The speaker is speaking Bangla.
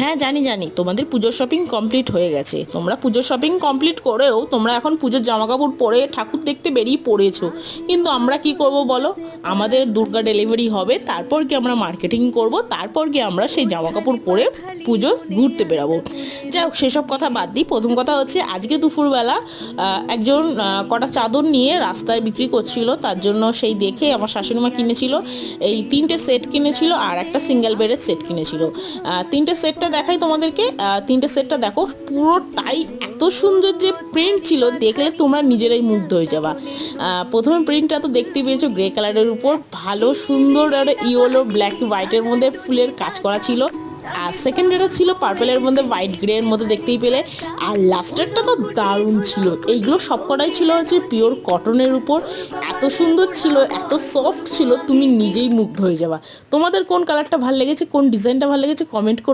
হ্যাঁ জানি জানি, তোমাদের পুজোর শপিং কমপ্লিট হয়ে গেছে। তোমরা পুজোর শপিং কমপ্লিট করেও তোমরা এখন পুজোর জামাকাপড় পরে ঠাকুর দেখতে বেরিয়ে পড়েছো। কিন্তু আমরা কি করব বলো? আমাদের দুর্গা ডেলিভারি হবে, তারপর কি আমরা মার্কেটিং করব, তারপর কি আমরা সেই জামাকাপড় পরে পুজো ঘুরতে বেরাবো। যাই হোক, সেসব কথা বাদ দিই। প্রথম কথা হচ্ছে, আজকে দুপুরবেলা একজন কটা চাদর নিয়ে রাস্তায় বিক্রি করছিল, তার জন্য সেই দেখে আমার শাশুড়িমা কিনেছিল এই 3টে সেট কিনেছিল আর একটা সিঙ্গেল বেডের সেট কিনেছিল। 3টে সেটটা দেখাই তোমাদেরকে। 3টে সেটটা দেখো, পুরোটাই এত সুন্দর যে প্রিন্ট ছিল, দেখলে তোমরা নিজেরাই মুগ্ধ হয়ে যাবা। প্রথমে প্রিন্টটা তো দেখতে পেয়েছো গ্রে কালারের উপর, ভালো সুন্দর একটা ইয়েলো ব্ল্যাক হোয়াইটের মধ্যে ফুলের কাজ করা ছিল। আর সেকেন্ড যেটা ছিল পার্পেলের মধ্যে হোয়াইট গ্রে এর মধ্যে দেখতেই পেলে। আর লাস্টেরটা তো দারুণ ছিল। এইগুলো সবকটাই ছিল হচ্ছে পিওর কটনের উপর, এত সুন্দর ছিল, এত সফট ছিল, তুমি নিজেই মুগ্ধ হয়ে যাবা। তোমাদের কোন কালারটা ভালো লেগেছে, কোন ডিজাইনটা ভালো লেগেছে, কমেন্ট করো।